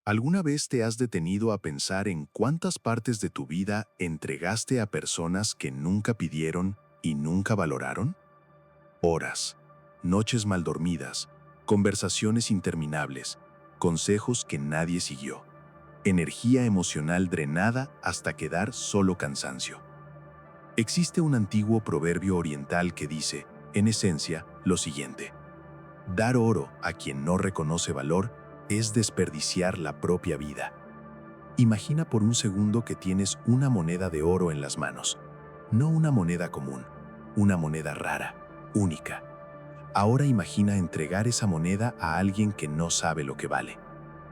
¿Alguna vez te has detenido a pensar en cuántas partes de tu vida entregaste a personas que nunca pidieron y nunca valoraron? Horas, noches mal dormidas, conversaciones interminables, consejos que nadie siguió, energía emocional drenada hasta quedar solo cansancio. Existe un antiguo proverbio oriental que dice, en esencia, lo siguiente: dar oro a quien no reconoce valor es desperdiciar la propia vida. Imagina por un segundo que tienes una moneda de oro en las manos. No una moneda común, una moneda rara, única. Ahora imagina entregar esa moneda a alguien que no sabe lo que vale.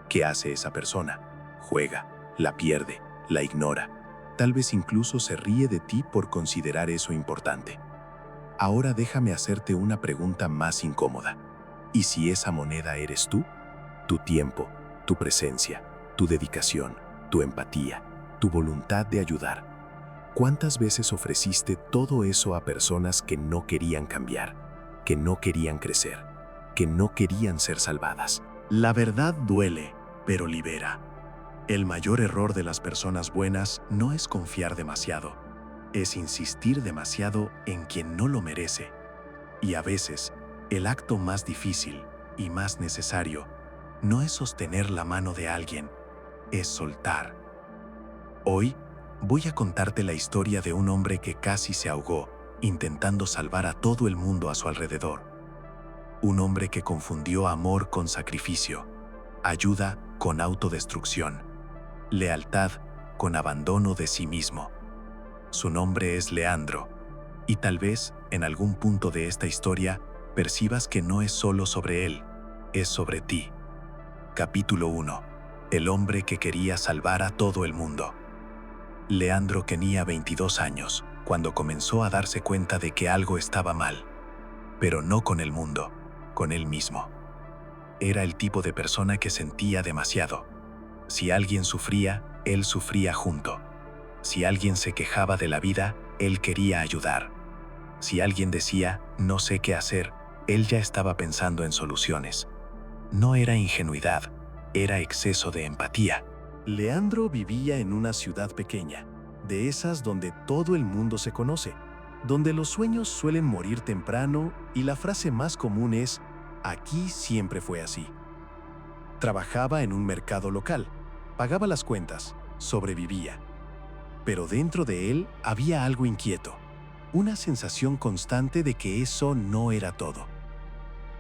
¿Qué hace esa persona? Juega, la pierde, la ignora. Tal vez incluso se ríe de ti por considerar eso importante. Ahora déjame hacerte una pregunta más incómoda. ¿Y si esa moneda eres tú? Tu tiempo, tu presencia, tu dedicación, tu empatía, tu voluntad de ayudar. ¿Cuántas veces ofreciste todo eso a personas que no querían cambiar, que no querían crecer, que no querían ser salvadas? La verdad duele, pero libera. El mayor error de las personas buenas no es confiar demasiado, es insistir demasiado en quien no lo merece. Y a veces, el acto más difícil y más necesario no es sostener la mano de alguien, es soltar. Hoy voy a contarte la historia de un hombre que casi se ahogó intentando salvar a todo el mundo a su alrededor. Un hombre que confundió amor con sacrificio, ayuda con autodestrucción, lealtad con abandono de sí mismo. Su nombre es Leandro, y tal vez en algún punto de esta historia percibas que no es solo sobre él, es sobre ti. Capítulo 1. El hombre que quería salvar a todo el mundo. Leandro tenía 22 años cuando comenzó a darse cuenta de que algo estaba mal, pero no con el mundo, con él mismo. Era el tipo de persona que sentía demasiado. Si alguien sufría, él sufría junto. Si alguien se quejaba de la vida, él quería ayudar. Si alguien decía, no sé qué hacer, él ya estaba pensando en soluciones. No era ingenuidad, era exceso de empatía. Leandro vivía en una ciudad pequeña, de esas donde todo el mundo se conoce, donde los sueños suelen morir temprano y la frase más común es, aquí siempre fue así. Trabajaba en un mercado local, pagaba las cuentas, sobrevivía. Pero dentro de él había algo inquieto, una sensación constante de que eso no era todo.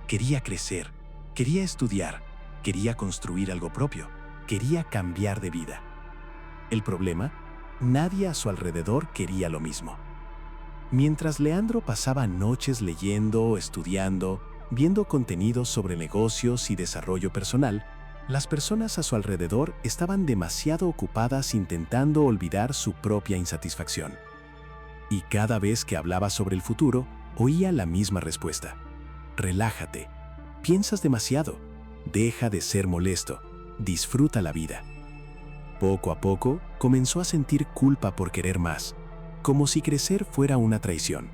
Quería crecer, quería estudiar, quería construir algo propio, quería cambiar de vida. El problema, nadie a su alrededor quería lo mismo. Mientras Leandro pasaba noches leyendo, estudiando, viendo contenidos sobre negocios y desarrollo personal, las personas a su alrededor estaban demasiado ocupadas intentando olvidar su propia insatisfacción. Y cada vez que hablaba sobre el futuro, oía la misma respuesta: relájate, piensas demasiado, deja de ser molesto, disfruta la vida. Poco a poco, comenzó a sentir culpa por querer más, como si crecer fuera una traición,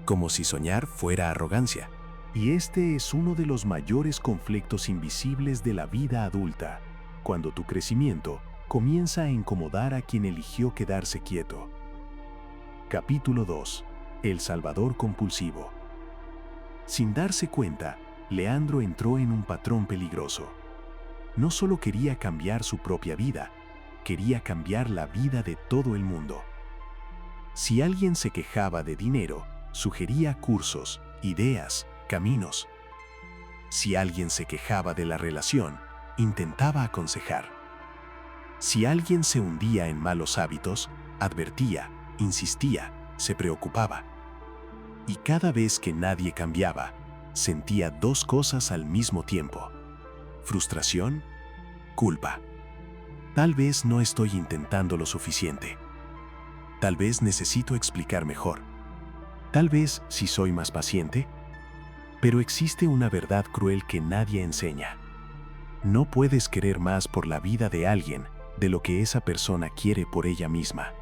como si soñar fuera arrogancia. Y este es uno de los mayores conflictos invisibles de la vida adulta, cuando tu crecimiento comienza a incomodar a quien eligió quedarse quieto. Capítulo 2. El salvador compulsivo. Sin darse cuenta, Leandro entró en un patrón peligroso. No solo quería cambiar su propia vida, quería cambiar la vida de todo el mundo. Si alguien se quejaba de dinero, sugería cursos, ideas, caminos. Si alguien se quejaba de la relación, intentaba aconsejar. Si alguien se hundía en malos hábitos, advertía, insistía, se preocupaba. Y cada vez que nadie cambiaba, sentía dos cosas al mismo tiempo: frustración, culpa. Tal vez no estoy intentando lo suficiente. Tal vez necesito explicar mejor. Tal vez si soy más paciente. Pero existe una verdad cruel que nadie enseña. No puedes querer más por la vida de alguien de lo que esa persona quiere por ella misma.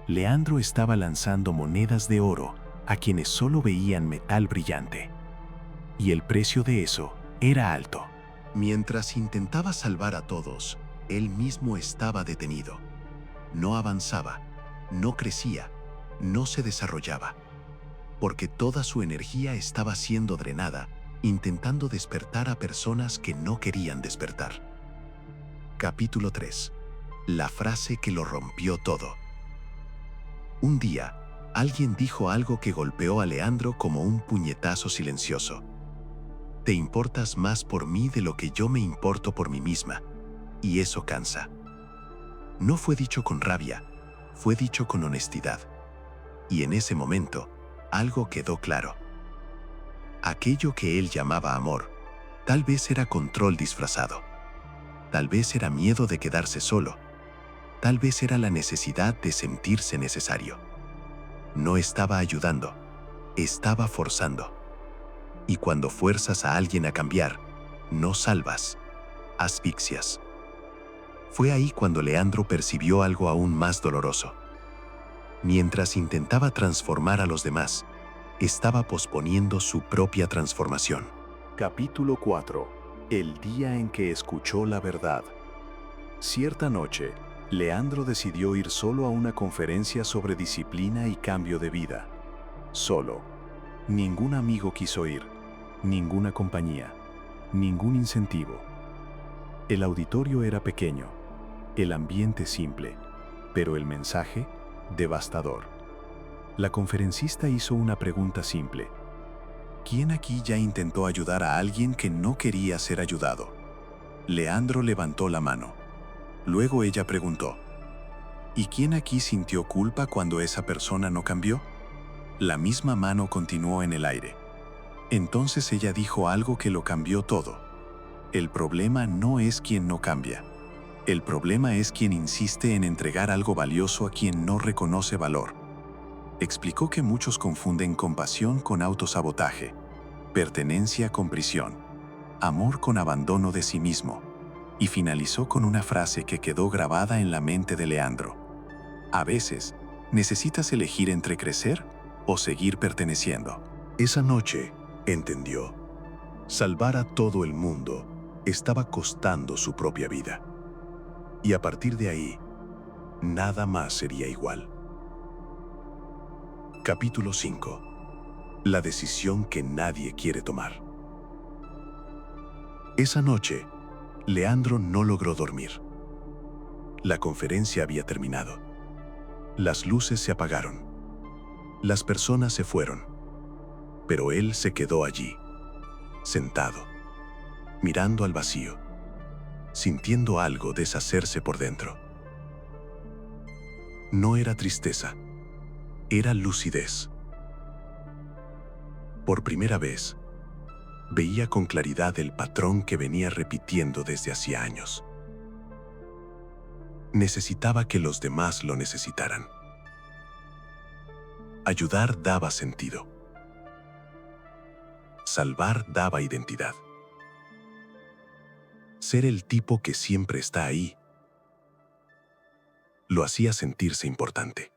Leandro estaba lanzando monedas de oro a quienes solo veían metal brillante. Y el precio de eso era alto. Mientras intentaba salvar a todos, él mismo estaba detenido. No avanzaba, no crecía, no se desarrollaba, porque toda su energía estaba siendo drenada, intentando despertar a personas que no querían despertar. Capítulo 3. La frase que lo rompió todo. Un día, alguien dijo algo que golpeó a Leandro como un puñetazo silencioso. Te importas más por mí de lo que yo me importo por mí misma, y eso cansa. No fue dicho con rabia, fue dicho con honestidad. Y en ese momento, algo quedó claro. Aquello que él llamaba amor, tal vez era control disfrazado. Tal vez era miedo de quedarse solo. Tal vez era la necesidad de sentirse necesario. No estaba ayudando, estaba forzando. Y cuando fuerzas a alguien a cambiar, no salvas, asfixias. Fue ahí cuando Leandro percibió algo aún más doloroso. Mientras intentaba transformar a los demás, estaba posponiendo su propia transformación. Capítulo 4. El día en que escuchó la verdad. Cierta noche, Leandro decidió ir solo a una conferencia sobre disciplina y cambio de vida. Solo. Ningún amigo quiso ir, ninguna compañía, ningún incentivo. El auditorio era pequeño, el ambiente simple, pero el mensaje devastador. La conferencista hizo una pregunta simple. ¿Quién aquí ya intentó ayudar a alguien que no quería ser ayudado? Leandro levantó la mano. Luego ella preguntó, ¿y quién aquí sintió culpa cuando esa persona no cambió? La misma mano continuó en el aire. Entonces ella dijo algo que lo cambió todo. El problema no es quien no cambia. El problema es quien insiste en entregar algo valioso a quien no reconoce valor. Explicó que muchos confunden compasión con autosabotaje, pertenencia con prisión, amor con abandono de sí mismo, y finalizó con una frase que quedó grabada en la mente de Leandro. A veces, necesitas elegir entre crecer o seguir perteneciendo. Esa noche, entendió, salvar a todo el mundo estaba costando su propia vida. Y a partir de ahí, nada más sería igual. Capítulo 5. La decisión que nadie quiere tomar. Esa noche, Leandro no logró dormir. La conferencia había terminado. Las luces se apagaron. Las personas se fueron. Pero él se quedó allí, sentado, mirando al vacío, sintiendo algo deshacerse por dentro. No era tristeza, era lucidez. Por primera vez, veía con claridad el patrón que venía repitiendo desde hacía años. Necesitaba que los demás lo necesitaran. Ayudar daba sentido. Salvar daba identidad. Ser el tipo que siempre está ahí lo hacía sentirse importante.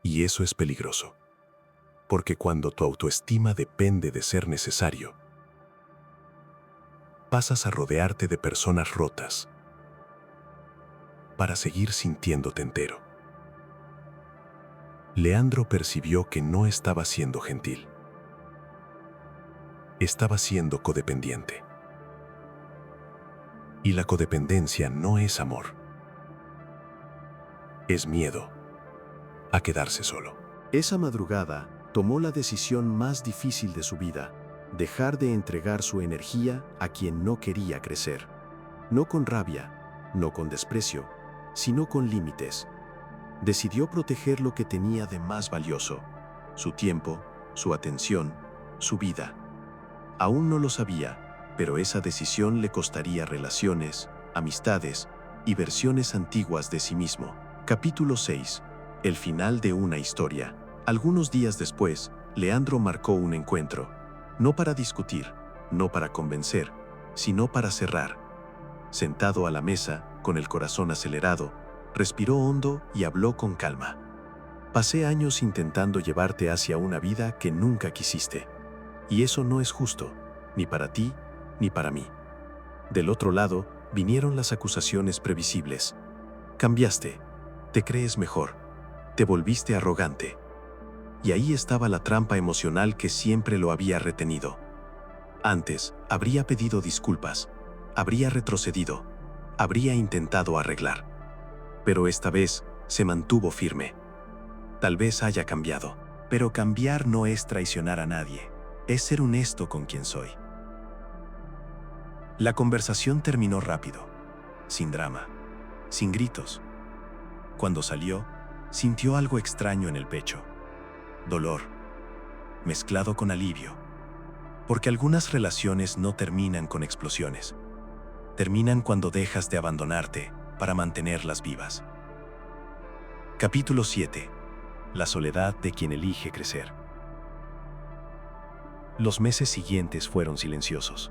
Y eso es peligroso, porque cuando tu autoestima depende de ser necesario, pasas a rodearte de personas rotas para seguir sintiéndote entero. Leandro percibió que no estaba siendo gentil. Estaba siendo codependiente. Y la codependencia no es amor. Es miedo a quedarse solo. Esa madrugada, tomó la decisión más difícil de su vida, dejar de entregar su energía a quien no quería crecer. No con rabia, no con desprecio, sino con límites. Decidió proteger lo que tenía de más valioso, su tiempo, su atención, su vida. Aún no lo sabía, pero esa decisión le costaría relaciones, amistades y versiones antiguas de sí mismo. Capítulo 6. El final de una historia. Algunos días después, Leandro marcó un encuentro, no para discutir, no para convencer, sino para cerrar. Sentado a la mesa, con el corazón acelerado, respiró hondo y habló con calma. Pasé años intentando llevarte hacia una vida que nunca quisiste. Y eso no es justo, ni para ti, ni para mí. Del otro lado, vinieron las acusaciones previsibles. Cambiaste, te crees mejor, te volviste arrogante. Y ahí estaba la trampa emocional que siempre lo había retenido. Antes, habría pedido disculpas, habría retrocedido, habría intentado arreglar. Pero esta vez se mantuvo firme. Tal vez haya cambiado, pero cambiar no es traicionar a nadie, es ser honesto con quien soy. La conversación terminó rápido, sin drama, sin gritos. Cuando salió, sintió algo extraño en el pecho. Dolor, mezclado con alivio. Porque algunas relaciones no terminan con explosiones. Terminan cuando dejas de abandonarte para mantenerlas vivas. Capítulo 7. La soledad de quien elige crecer. Los meses siguientes fueron silenciosos.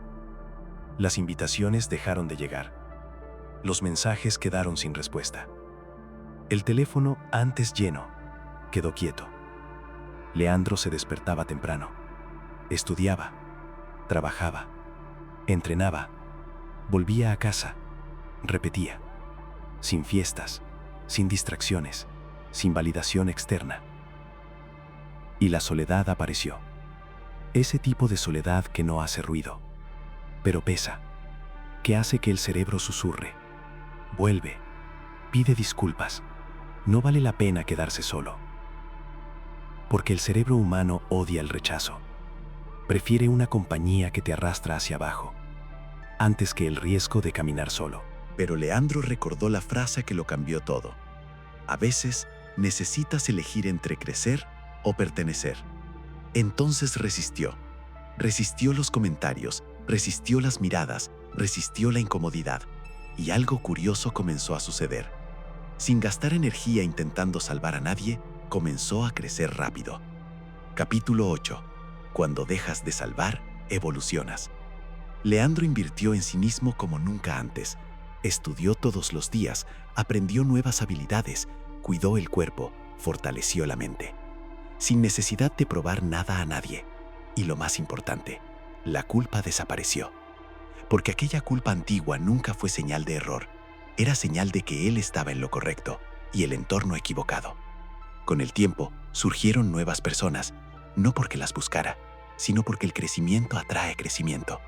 Las invitaciones dejaron de llegar. Los mensajes quedaron sin respuesta. El teléfono, antes lleno, quedó quieto. Leandro se despertaba temprano. Estudiaba, trabajaba, entrenaba, volvía a casa, repetía. Sin fiestas, sin distracciones, sin validación externa. Y la soledad apareció. Ese tipo de soledad que no hace ruido, pero pesa, que hace que el cerebro susurre. Vuelve, pide disculpas. No vale la pena quedarse solo. Porque el cerebro humano odia el rechazo. Prefiere una compañía que te arrastra hacia abajo, antes que el riesgo de caminar solo. Pero Leandro recordó la frase que lo cambió todo. A veces necesitas elegir entre crecer o pertenecer. Entonces resistió. Resistió los comentarios, resistió las miradas, resistió la incomodidad. Y algo curioso comenzó a suceder. Sin gastar energía intentando salvar a nadie, comenzó a crecer rápido. Capítulo 8. Cuando dejas de salvar, evolucionas. Leandro invirtió en sí mismo como nunca antes. Estudió todos los días, aprendió nuevas habilidades, cuidó el cuerpo, fortaleció la mente. Sin necesidad de probar nada a nadie. Y lo más importante, la culpa desapareció. Porque aquella culpa antigua nunca fue señal de error. Era señal de que él estaba en lo correcto y el entorno equivocado. Con el tiempo, surgieron nuevas personas, no porque las buscara, sino porque el crecimiento atrae crecimiento.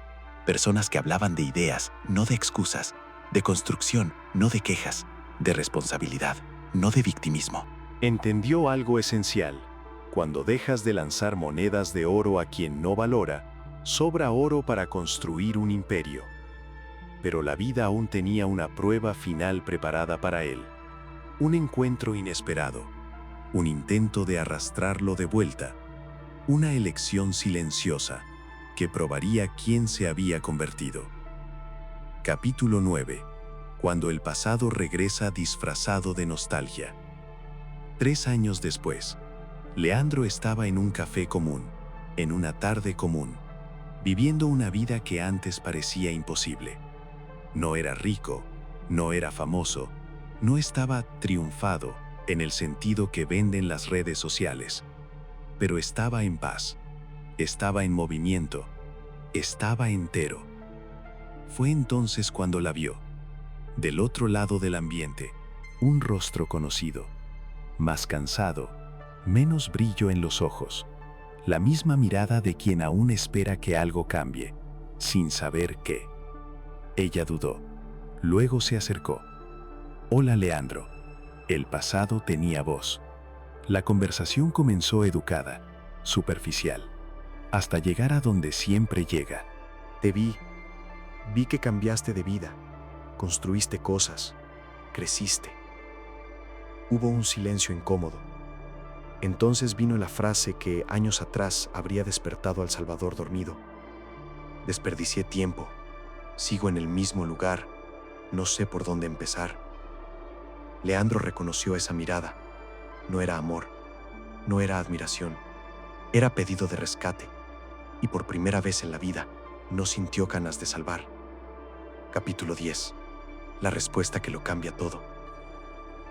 Personas que hablaban de ideas, no de excusas, de construcción, no de quejas, de responsabilidad, no de victimismo. Entendió algo esencial. Cuando dejas de lanzar monedas de oro a quien no valora, sobra oro para construir un imperio. Pero la vida aún tenía una prueba final preparada para él. Un encuentro inesperado, un intento de arrastrarlo de vuelta, una elección silenciosa que probaría quién se había convertido. Capítulo 9. Cuando el pasado regresa disfrazado de nostalgia. 3 años después, Leandro estaba en un café común, en una tarde común, viviendo una vida que antes parecía imposible. No era rico, no era famoso, no estaba triunfado en el sentido que venden las redes sociales, pero estaba en paz, estaba en movimiento, estaba entero. Fue entonces cuando la vio, del otro lado del ambiente, un rostro conocido, más cansado, menos brillo en los ojos, la misma mirada de quien aún espera que algo cambie, sin saber qué. Ella dudó, luego se acercó. Hola Leandro. El pasado tenía voz. La conversación comenzó educada, superficial, hasta llegar a donde siempre llega. Te vi que cambiaste de vida, construiste cosas, creciste. Hubo un silencio incómodo. Entonces vino la frase que años atrás habría despertado al Salvador dormido. Desperdicié tiempo. Sigo en el mismo lugar, no sé por dónde empezar. Leandro reconoció esa mirada. No era amor, no era admiración, era pedido de rescate. Y por primera vez en la vida, no sintió ganas de salvar. Capítulo 10. La respuesta que lo cambia todo.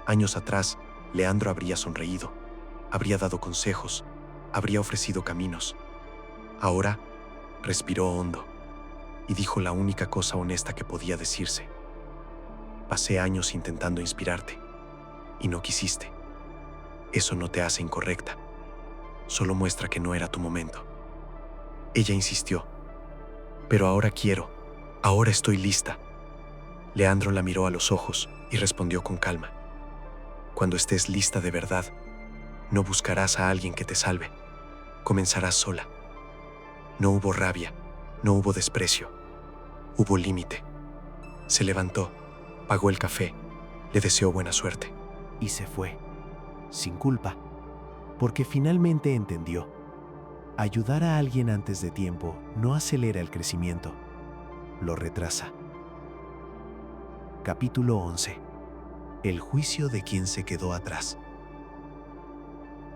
Años atrás, Leandro habría sonreído, habría dado consejos, habría ofrecido caminos. Ahora, respiró hondo. y dijo la única cosa honesta que podía decirse. Pasé años intentando inspirarte y no quisiste. Eso no te hace incorrecta, solo muestra que no era tu momento. Ella insistió, pero ahora quiero, ahora estoy lista. Leandro la miró a los ojos y respondió con calma. Cuando estés lista de verdad, no buscarás a alguien que te salve, comenzarás sola. No hubo rabia, no hubo desprecio, hubo límite. Se levantó, pagó el café, le deseó buena suerte. Y se fue, sin culpa, porque finalmente entendió. Ayudar a alguien antes de tiempo no acelera el crecimiento, lo retrasa. Capítulo 11. El juicio de quien se quedó atrás.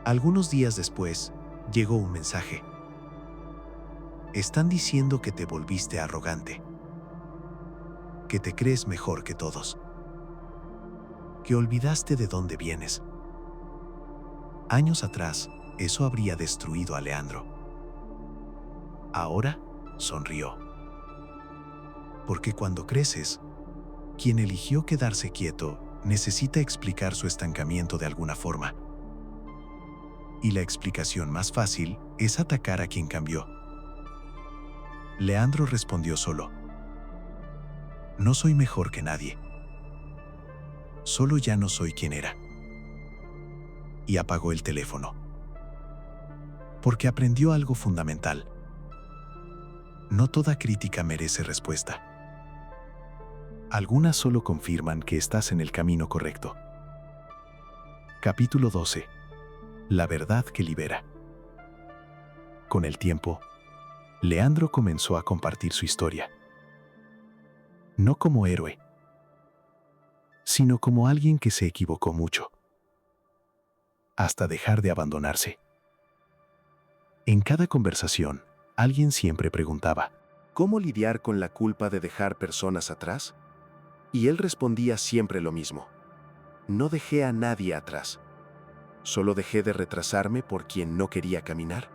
Algunos días después, llegó un mensaje. Están diciendo que te volviste arrogante, que te crees mejor que todos, que olvidaste de dónde vienes. Años atrás, eso habría destruido a Leandro. Ahora, sonrió. Porque cuando creces, quien eligió quedarse quieto necesita explicar su estancamiento de alguna forma. Y la explicación más fácil es atacar a quien cambió. Leandro respondió solo. No soy mejor que nadie. Solo ya no soy quien era. Y apagó el teléfono. Porque aprendió algo fundamental. No toda crítica merece respuesta. Algunas solo confirman que estás en el camino correcto. Capítulo 12. La verdad que libera. Con el tiempo, Leandro comenzó a compartir su historia. No como héroe, sino como alguien que se equivocó mucho, hasta dejar de abandonarse. En cada conversación, alguien siempre preguntaba, ¿cómo lidiar con la culpa de dejar personas atrás? Y él respondía siempre lo mismo. No dejé a nadie atrás. Solo dejé de retrasarme por quien no quería caminar.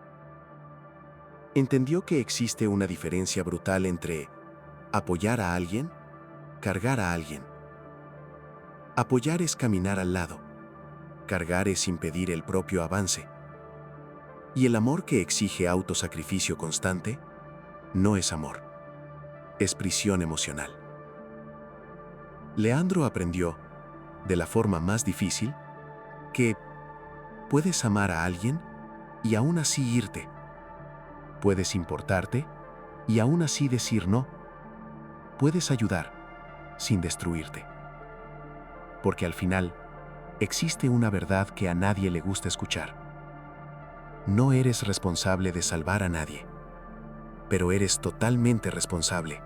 Entendió que existe una diferencia brutal entre apoyar a alguien, cargar a alguien. Apoyar es caminar al lado. Cargar es impedir el propio avance. Y el amor que exige autosacrificio constante no es amor. Es prisión emocional. Leandro aprendió, de la forma más difícil, que puedes amar a alguien y aún así irte. Puedes importarte y aún así decir no. Puedes ayudar sin destruirte. Porque al final, existe una verdad que a nadie le gusta escuchar. No eres responsable de salvar a nadie, pero eres totalmente responsable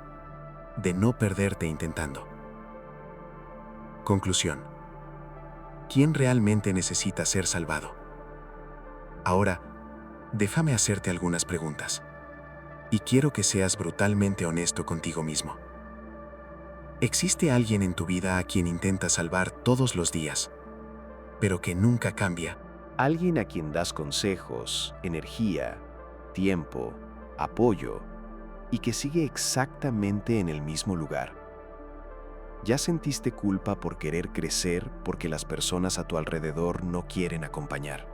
de no perderte intentando. Conclusión. ¿Quién realmente necesita ser salvado? Ahora, déjame hacerte algunas preguntas. Y quiero que seas brutalmente honesto contigo mismo. ¿Existe alguien en tu vida a quien intentas salvar todos los días, pero que nunca cambia? Alguien a quien das consejos, energía, tiempo, apoyo, y que sigue exactamente en el mismo lugar. ¿Ya sentiste culpa por querer crecer porque las personas a tu alrededor no quieren acompañar?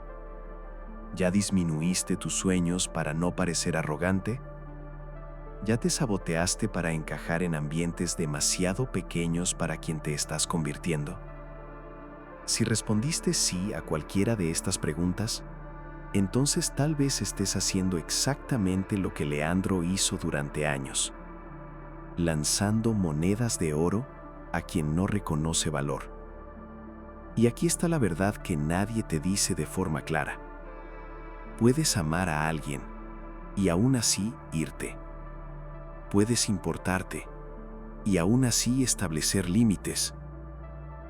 ¿Ya disminuiste tus sueños para no parecer arrogante? ¿Ya te saboteaste para encajar en ambientes demasiado pequeños para quien te estás convirtiendo? Si respondiste sí a cualquiera de estas preguntas, entonces tal vez estés haciendo exactamente lo que Leandro hizo durante años, lanzando monedas de oro a quien no reconoce valor. Y aquí está la verdad que nadie te dice de forma clara. Puedes amar a alguien y aún así irte. Puedes importarte y aún así establecer límites.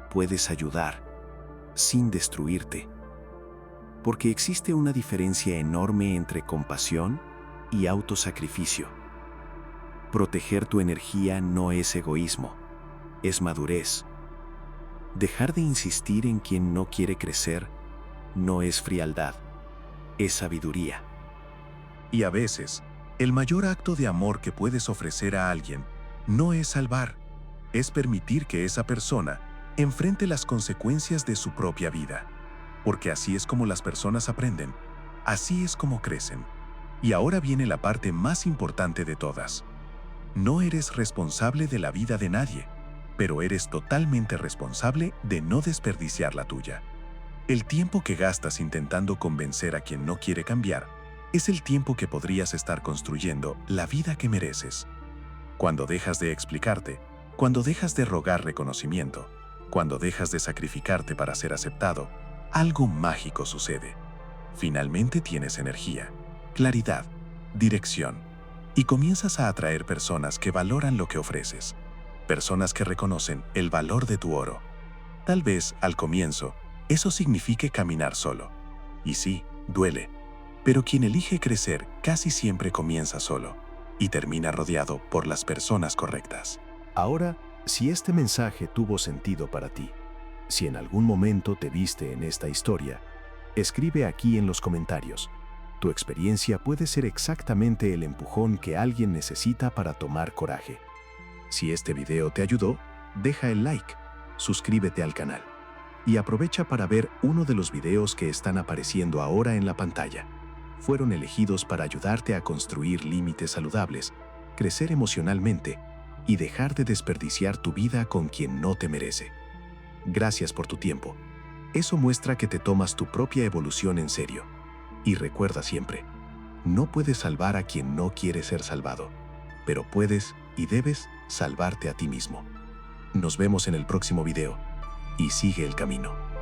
Puedes ayudar sin destruirte. Porque existe una diferencia enorme entre compasión y autosacrificio. Proteger tu energía no es egoísmo, es madurez. Dejar de insistir en quien no quiere crecer no es frialdad, es sabiduría. Y a veces, El mayor acto de amor que puedes ofrecer a alguien no es salvar, es permitir que esa persona enfrente las consecuencias de su propia vida. Porque así es como las personas aprenden, así es como crecen. Y ahora viene la parte más importante de todas. No eres responsable de la vida de nadie, pero eres totalmente responsable de no desperdiciar la tuya. El tiempo que gastas intentando convencer a quien no quiere cambiar es el tiempo que podrías estar construyendo la vida que mereces. Cuando dejas de explicarte, cuando dejas de rogar reconocimiento, cuando dejas de sacrificarte para ser aceptado, algo mágico sucede. Finalmente tienes energía, claridad, dirección, y comienzas a atraer personas que valoran lo que ofreces, personas que reconocen el valor de tu oro. Tal vez, al comienzo, eso signifique caminar solo. Y sí, duele, pero quien elige crecer casi siempre comienza solo y termina rodeado por las personas correctas. Ahora, si este mensaje tuvo sentido para ti, si en algún momento te viste en esta historia, escribe aquí en los comentarios. Tu experiencia puede ser exactamente el empujón que alguien necesita para tomar coraje. Si este video te ayudó, deja el like, suscríbete al canal y aprovecha para ver uno de los videos que están apareciendo ahora en la pantalla. Fueron elegidos para ayudarte a construir límites saludables, crecer emocionalmente y dejar de desperdiciar tu vida con quien no te merece. Gracias por tu tiempo. Eso muestra que te tomas tu propia evolución en serio. Y recuerda siempre, no puedes salvar a quien no quiere ser salvado, pero puedes y debes salvarte a ti mismo. Nos vemos en el próximo video y sigue el camino.